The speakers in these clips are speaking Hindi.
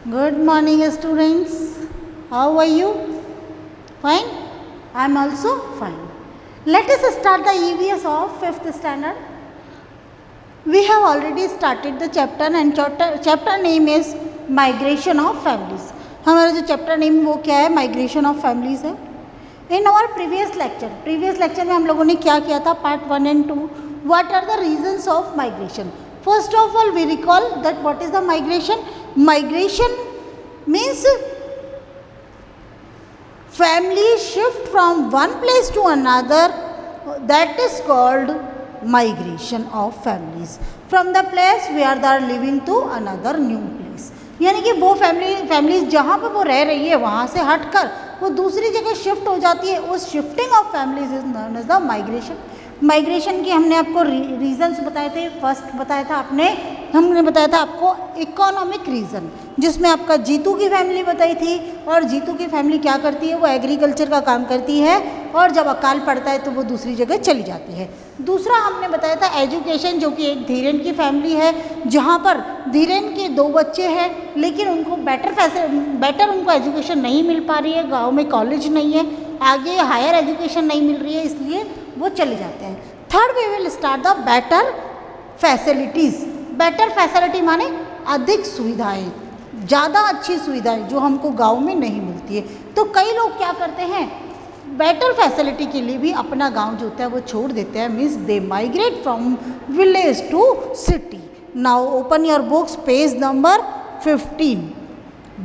Good morning, students. How are you? Fine? I am also fine. Let us start the EVS of 5th standard. We have already started the chapter and chapter name is Migration of Families. हमारा जो chapter name वो क्या है? Migration of Families है. In our previous lecture में हम लोगों ने क्या किया था? Part 1 and 2. What are the reasons of migration? First of all, we recall that what is the migration? Migration means family shift from one place to another. That is called migration of families. From the place where they are living to another new place. यानी कि वो फैमिलीज जहाँ पर वो रह रही है वहाँ से हटकर वो दूसरी जगह शिफ्ट हो जाती है. उस shifting of families is known as the migration. Migration की हमने आपको रीजंस बताए थे. फर्स्ट हमने बताया था आपको इकोनॉमिक रीज़न, जिसमें आपका जीतू की फैमिली बताई थी. और जीतू की फैमिली क्या करती है? वो एग्रीकल्चर का काम करती है और जब अकाल पड़ता है तो वो दूसरी जगह चली जाती है. दूसरा हमने बताया था एजुकेशन, जो कि एक धीरेन की फैमिली है जहाँ पर धीरेन के 2 बच्चे हैं लेकिन उनको बेटर उनको एजुकेशन नहीं मिल पा रही है. गाँव में कॉलेज नहीं है, आगे हायर एजुकेशन नहीं मिल रही है, इसलिए वो चले जाते हैं. Third we will start the better facilities. Better facility माने अधिक सुविधाएं, ज़्यादा अच्छी सुविधाएं जो हमको गांव में नहीं मिलती है. तो कई लोग क्या करते हैं, बेटर फैसिलिटी के लिए भी अपना गांव जो होता है वो छोड़ देते हैं. Means they migrate from village to city. Now open your books, page number 15.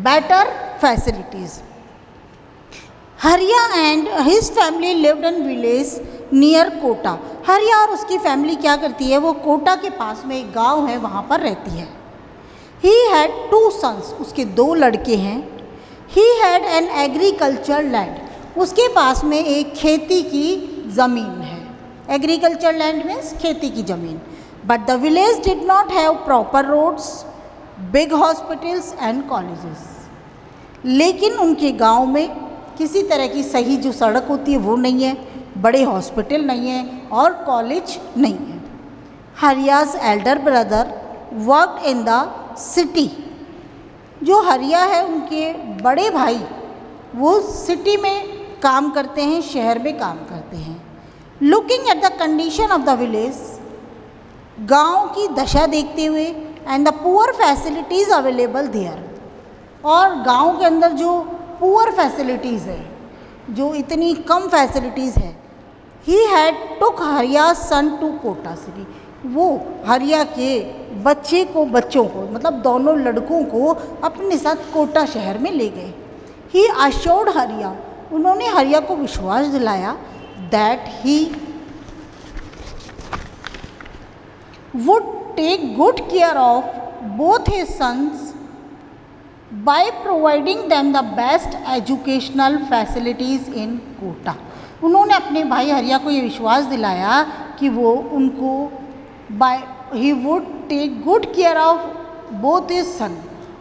Better facilities. Hariya and his family lived in village near Kota. Hariya और उसकी फैमिली क्या करती है? वो कोटा के पास में एक गांव है वहाँ पर रहती है. He had 2 sons. उसके 2 लड़के हैं. He had an agriculture land. उसके पास में एक खेती की ज़मीन है. एग्रीकल्चर लैंड मीन्स खेती की ज़मीन. But the village did not have proper roads, big hospitals and colleges. लेकिन उनके गांव में किसी तरह की सही जो सड़क होती है वो नहीं है, बड़े हॉस्पिटल नहीं है और कॉलेज नहीं है. Hariya's elder brother worked in the city. जो हरिया है उनके बड़े भाई वो सिटी में काम करते हैं, शहर में काम करते हैं. Looking at the condition of the village, गांव की दशा देखते हुए, and the poor facilities available there. और गांव के अंदर जो पुअर फैसिलिटीज़ है, जो इतनी कम फैसिलिटीज़ है, ही हैड टुक हरिया सन टू कोटा सिटी. वो हरिया के बच्चों को मतलब दोनों लड़कों को अपने साथ कोटा शहर में ले गए. ही अश्योर्ड हरिया. उन्होंने हरिया को विश्वास दिलाया that he would take good care of both his sons by providing them the best educational facilities in Kota. उन्होंने अपने भाई हरिया को ये विश्वास दिलाया कि वो उनको he would take good care of both his son.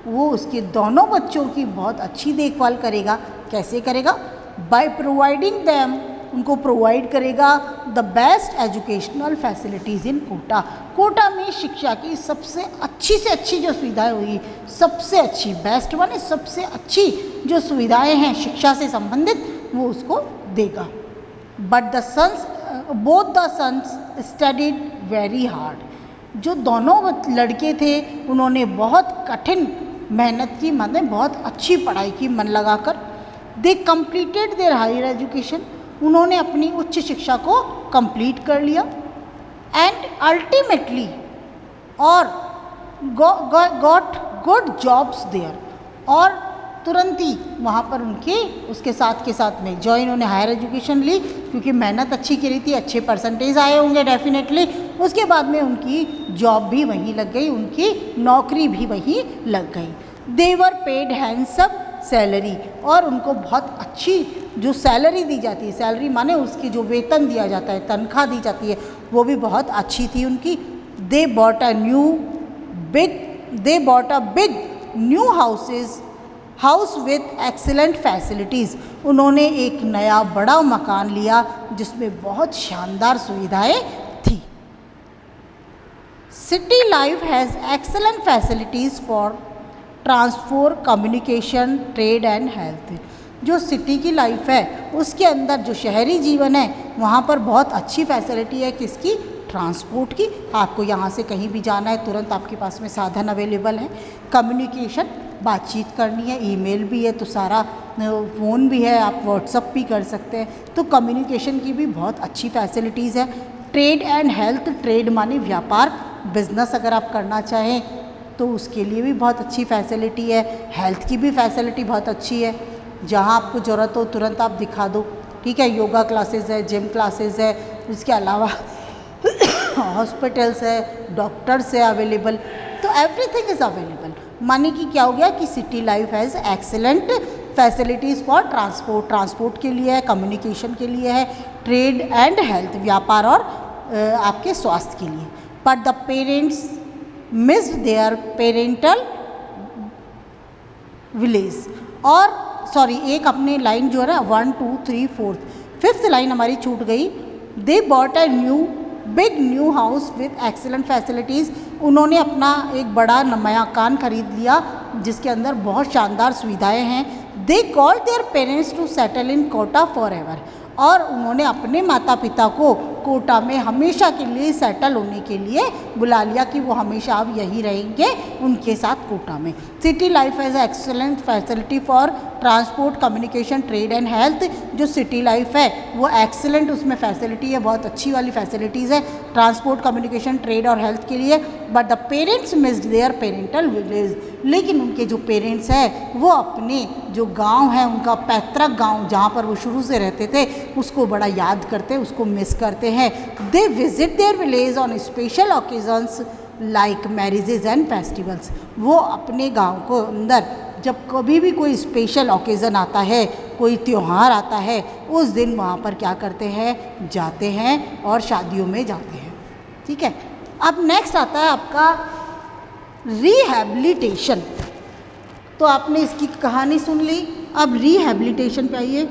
वो उसके दोनों बच्चों की बहुत अच्छी देखभाल करेगा. कैसे करेगा? by providing them, उनको प्रोवाइड करेगा the best educational facilities in Kota. Kota में शिक्षा की सबसे अच्छी से अच्छी जो सुविधाएं हुई, सबसे अच्छी, बेस्ट माने सबसे अच्छी जो सुविधाएं हैं शिक्षा से संबंधित, वो उसको देगा. But the sons both the sons studied very hard. जो दोनों लड़के थे उन्होंने बहुत कठिन मेहनत की, मतलब बहुत अच्छी पढ़ाई की मन लगाकर. They completed their higher education. उन्होंने अपनी उच्च शिक्षा को कंप्लीट कर लिया. एंड अल्टीमेटली और गॉट गुड जॉब्स देयर. और तुरंत ही वहाँ पर उसके साथ में जो इन्होंने हायर एजुकेशन ली, क्योंकि मेहनत अच्छी करी थी, अच्छे परसेंटेज आए होंगे डेफिनेटली. उसके बाद में उनकी जॉब भी वहीं लग गई, उनकी नौकरी भी वहीं लग गई. दे वर पेड हैंडसम सैलरी. और उनको बहुत अच्छी जो सैलरी दी जाती है, सैलरी माने उसकी जो वेतन दिया जाता है, तनख्वाह दी जाती है, वो भी बहुत अच्छी थी उनकी. They bought a big new house with excellent facilities. उन्होंने एक नया बड़ा मकान लिया जिसमें बहुत शानदार सुविधाएं थी. City life has excellent facilities for transport, communication, trade and health. जो सिटी की लाइफ है उसके अंदर जो शहरी जीवन है वहाँ पर बहुत अच्छी फैसिलिटी है किसकी, ट्रांसपोर्ट की। आपको यहाँ से कहीं भी जाना है तुरंत आपके पास में साधन अवेलेबल है। कम्युनिकेशन, बातचीत करनी है, ईमेल भी है तो सारा, फ़ोन भी है, आप व्हाट्सअप भी कर सकते हैं, तो कम्युनिकेशन की भी बहुत अच्छी फैसिलिटीज़ है। ट्रेड एंड हेल्थ, ट्रेड माने व्यापार, बिजनेस अगर आप करना चाहें तो उसके लिए भी बहुत अच्छी फैसिलिटी है। हेल्थ की भी फैसिलिटी बहुत अच्छी है, जहाँ आपको ज़रूरत हो तुरंत आप दिखा दो, ठीक है। योगा क्लासेस है, जिम क्लासेस है, इसके अलावा हॉस्पिटल्स है, डॉक्टर्स है अवेलेबल, तो एवरीथिंग इज़ अवेलेबल। माने कि क्या हो गया कि city life has excellent facilities for transport, transport के लिए है, कम्युनिकेशन के लिए है, ट्रेड एंड हेल्थ, व्यापार और आपके स्वास्थ्य के लिए। But the parents missed their parental village, और सॉरी एक अपने लाइन जो है ना 1 2 3 4 5th लाइन हमारी छूट गई। They bought a big new house with excellent facilities, उन्होंने अपना एक बड़ा मकान खरीद लिया जिसके अंदर बहुत शानदार सुविधाएं हैं। They call their parents to settle in Kota forever, और उन्होंने अपने माता पिता को कोटा में हमेशा के लिए सेटल होने के लिए बुला लिया कि वो हमेशा अब यहीं रहेंगे उनके साथ कोटा में। City life as excellent facility for transport, communication, trade and health. जो सिटी लाइफ है वो एक्सेलेंट उसमें फैसिलिटी है, बहुत अच्छी वाली फैसिलिटीज़ है ट्रांसपोर्ट, कम्युनिकेशन, ट्रेड और हेल्थ के लिए। But the parents missed their parental village, लेकिन उनके जो पेरेंट्स हैं वो अपने जो गांव है, उनका पैतृक गांव जहाँ पर वो शुरू से रहते थे उसको बड़ा याद करते हैं, उसको मिस करते हैं। They visit their village on special occasions like marriages and festivals, वो अपने गांव को अंदर जब कभी भी कोई स्पेशल ओकेज़न आता है, कोई त्यौहार आता है, उस दिन वहाँ पर क्या करते हैं, जाते हैं और शादियों में जाते हैं, ठीक है। अब नेक्स्ट आता है आपका रिहैबिलिटेशन। तो आपने इसकी कहानी सुन ली, अब रिहैबिलिटेशन पे आइए।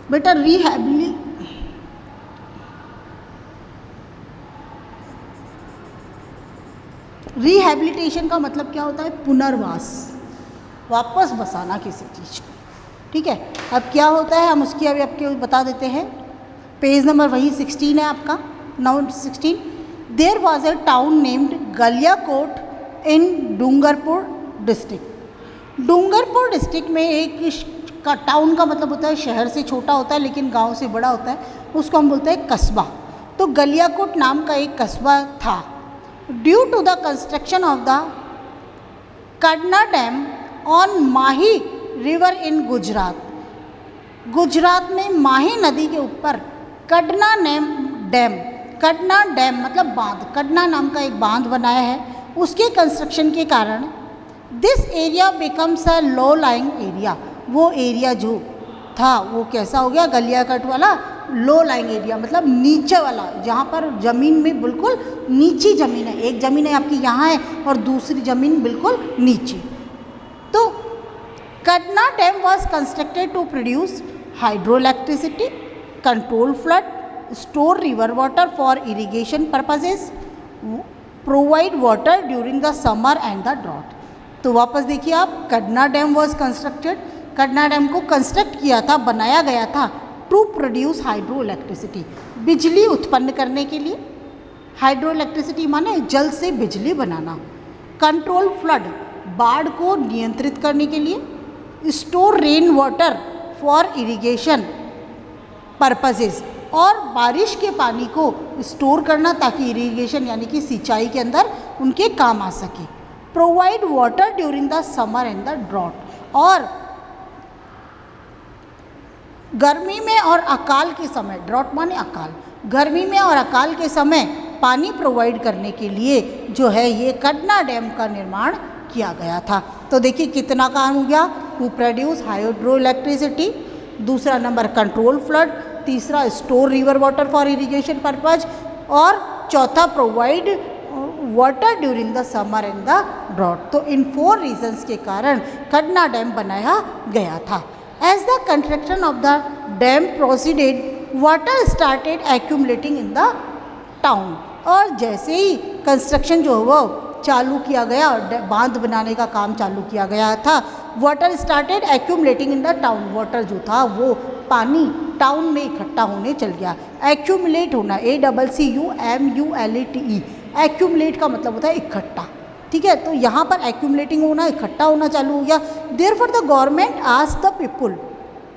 बेटा रिहैबिलिटेशन का मतलब क्या होता है, पुनर्वास, वापस बसाना किसी चीज़ को, ठीक है। अब क्या होता है हम उसकी अभी आपके बता देते हैं। पेज नंबर वही 16 है आपका, now 16। There was a town named Galiyakot in Dungarpur district. Dungarpur district में एक का टाउन का मतलब होता है शहर से छोटा होता है लेकिन गांव से बड़ा होता है, उसको हम बोलते हैं कस्बा। तो गलियाकोट नाम का एक कस्बा था। Due to the construction of the Kadana dam on Mahi river in Gujarat, Gujarat में माही नदी के ऊपर कडना डैम मतलब बांध, कडना नाम का एक बांध बनाया है। उसके कंस्ट्रक्शन के कारण this area becomes a low lying area, वो एरिया जो था वो कैसा हो गया, गलियाकोट वाला लो लाइंग एरिया, मतलब नीचे वाला, जहाँ पर ज़मीन में बिल्कुल नीची ज़मीन है, एक ज़मीन है आपकी यहाँ है और दूसरी ज़मीन बिल्कुल नीचे। तो Kadana dam was constructed to produce hydro electricity, control flood, store river water for irrigation purposes, provide water during the summer and the drought. तो वापस देखिए आप, Kadana dam was constructed, Kadana dam को कंस्ट्रक्ट किया था, बनाया गया था टू प्रोड्यूस हाइड्रो इलेक्ट्रिसिटी, बिजली उत्पन्न करने के लिए। हाइड्रो इलेक्ट्रिसिटी माने जल से बिजली बनाना। कंट्रोल फ्लड, बाढ़ को नियंत्रित करने के लिए। Store rain water for irrigation purposes, और बारिश के पानी को स्टोर करना ताकि इरिगेशन यानी कि सिंचाई के अंदर उनके काम आ सके। Provide water during the summer and the drought, और गर्मी में और अकाल के समय, ड्रॉट माने अकाल, गर्मी में और अकाल के समय पानी प्रोवाइड करने के लिए जो है ये कडना डैम का निर्माण किया गया था। तो देखिए कितना काम हो गया, टू प्रोड्यूस हाइड्रो इलेक्ट्रिसिटी, दूसरा नंबर कंट्रोल फ्लड, तीसरा store river water for irrigation purpose, और चौथा provide water during the summer and the drought. तो इन 4 रीजन्स के कारण खडना डैम बनाया गया था। As the construction of the dam proceeded, water started accumulating in the town. और जैसे ही कंस्ट्रक्शन जो वो चालू किया गया, बांध बनाने का काम चालू किया गया था, water started accumulating in the town. Water जो था वो पानी टाउन में इकट्ठा होने चल गया। एक्यूमुलेट होना, ACCUMULATE, एक्यूमुलेट का मतलब होता है इकट्ठा, ठीक है। तो यहाँ पर एक्यूमुलेटिंग होना, इकट्ठा होना चालू हो गया। Therefore the government asked the people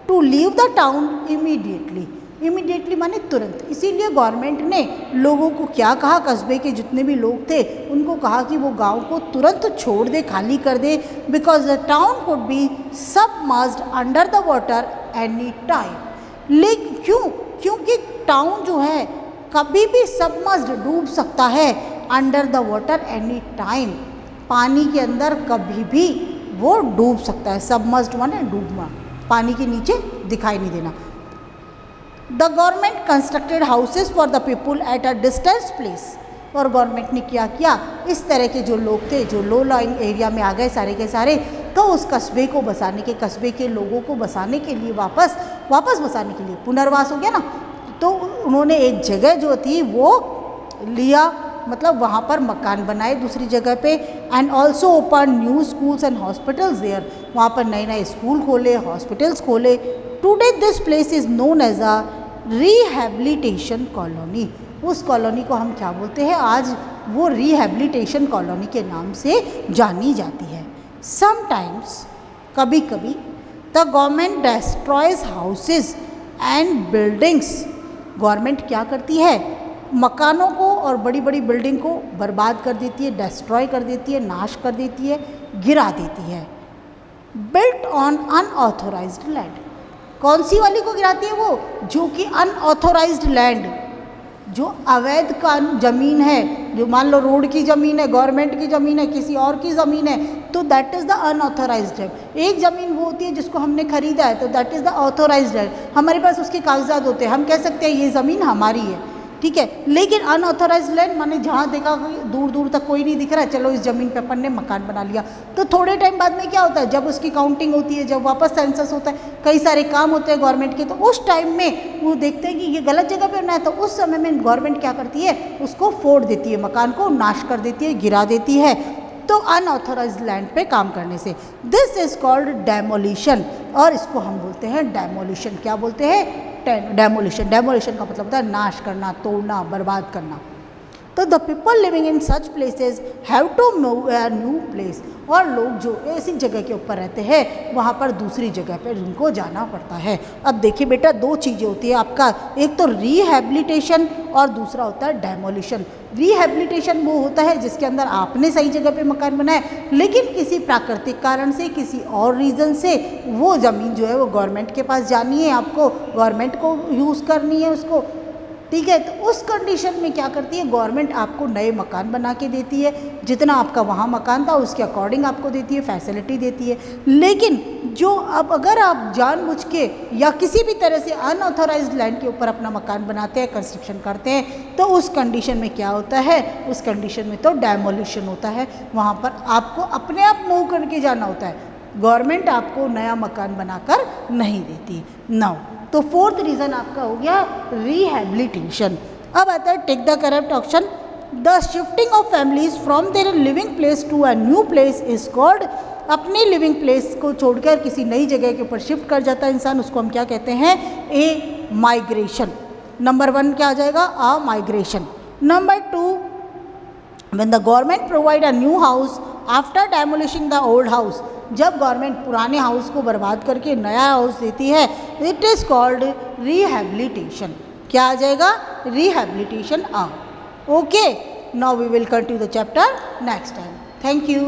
to leave the town immediately. Immediately माने तुरंत। इसीलिए गवर्नमेंट ने लोगों को क्या कहा, कस्बे के जितने भी लोग थे उनको कहा कि वो गांव को तुरंत छोड़ दे, खाली कर दे, because the town could be submerged under the water any time. लेकिन क्योंकि टाउन जो है कभी भी सबमर्ज्ड, डूब सकता है, under the water any time, पानी के अंदर कभी भी वो डूब सकता है। सबमर्ज्ड माने डूबना, पानी के नीचे दिखाई नहीं देना। The government constructed houses for the people at a distance place. और गवर्नमेंट ने क्या किया, इस तरह के जो लोग थे जो लो लाइंग एरिया में आ गए सारे के सारे, तो उस कस्बे को बसाने के, कस्बे के लोगों को बसाने के लिए, वापस बसाने के लिए, पुनर्वास हो गया ना, तो उन्होंने एक जगह जो थी वो लिया, मतलब वहाँ पर मकान बनाए दूसरी जगह पे। And also open new schools and hospitals there, वहाँ पर नए नए स्कूल खोले, हॉस्पिटल्स खोले। Today this place is known as a rehabilitation colony. उस कॉलोनी को हम क्या बोलते हैं, आज वो रिहैबिलिटेशन कॉलोनी के नाम से जानी जाती है। समटाइम्स, कभी कभी, the government डेस्ट्रॉयज houses and buildings. Government क्या करती है, मकानों को और बड़ी बड़ी बिल्डिंग को बर्बाद कर देती है, डिस्ट्रॉय कर देती है, नाश कर देती है, गिरा देती है। Built on unauthorised land. कौन सी वाली को गिराती है, वो जो कि अनऑथोराइज्ड लैंड, जो अवैध का ज़मीन है, जो मान लो रोड की ज़मीन है, गवर्नमेंट की ज़मीन है, किसी और की ज़मीन है, तो दैट इज़ द अनऑथोराइज्ड है। एक ज़मीन वो होती है जिसको हमने खरीदा है, तो दैट इज़ द ऑथोराइज्ड है, हमारे पास उसके कागजात होते हैं, हम कह सकते हैं ये ज़मीन हमारी है, ठीक है। लेकिन अनऑथोराइज्ड लैंड माने जहाँ देखा दूर दूर तक कोई नहीं दिख रहा है, चलो इस ज़मीन पे अपन ने मकान बना लिया। तो थोड़े टाइम बाद में क्या होता है, जब उसकी काउंटिंग होती है, जब वापस सेंसस होता है, कई सारे काम होते हैं गवर्नमेंट के, तो उस टाइम में वो देखते हैं कि ये गलत जगह पे बनना है, तो उस समय में गवर्नमेंट क्या करती है, उसको फोड़ देती है, मकान को नाश कर देती है, गिरा देती है। तो अनऑथोराइज्ड लैंड पे काम करने से, दिस इज कॉल्ड डेमोलिशन, और इसको हम बोलते हैं डेमोलिशन। क्या बोलते हैं, डेमोलिशन। डेमोलिशन का मतलब होता है नाश करना, तोड़ना, बर्बाद करना। तो the people living in such places have to move a new place. और लोग जो ऐसी जगह के ऊपर रहते हैं वहाँ पर दूसरी जगह पर उनको जाना पड़ता है। अब देखिए बेटा, दो चीज़ें होती है आपका, एक तो रिहैबिलिटेशन और दूसरा होता है डेमोलिशन। रिहैबिलिटेशन वो होता है जिसके अंदर आपने सही जगह पे मकान बनाया, लेकिन किसी प्राकृतिक कारण से, किसी और रीज़न से वो ज़मीन जो है वो गवर्नमेंट के पास जानी है, आपको गवर्नमेंट को यूज़ करनी है उसको, ठीक है। तो उस कंडीशन में क्या करती है गवर्नमेंट, आपको नए मकान बना के देती है, जितना आपका वहाँ मकान था उसके अकॉर्डिंग आपको देती है, फैसिलिटी देती है। लेकिन जो अब अगर आप जानबूझ के या किसी भी तरह से अनऑथोराइज्ड लैंड के ऊपर अपना मकान बनाते हैं, कंस्ट्रक्शन करते हैं, तो उस कंडीशन में क्या होता है, उस कंडीशन में तो डेमोलिशन होता है। वहाँ पर आपको अपने आप मूव करके जाना होता है, गवर्नमेंट आपको नया मकान बनाकर नहीं देती। नाउ तो फोर्थ रीज़न आपका हो गया रिहैबिलिटेशन। अब आता है take the correct option. The shifting of families from their living place to a new place is called. अपने लिविंग प्लेस को छोड़कर किसी नई जगह के ऊपर शिफ्ट कर जाता है इंसान, उसको हम क्या कहते हैं, ए माइग्रेशन। नंबर 1 क्या आ जाएगा, a migration. Number 2, when the government provide a new house after demolishing the old house. जब गवर्नमेंट पुराने हाउस को बर्बाद करके नया हाउस देती है, इट इज़ कॉल्ड रिहैबिलिटेशन। क्या आ जाएगा, rehabilitation. Okay, now we will continue the chapter next time. Thank you.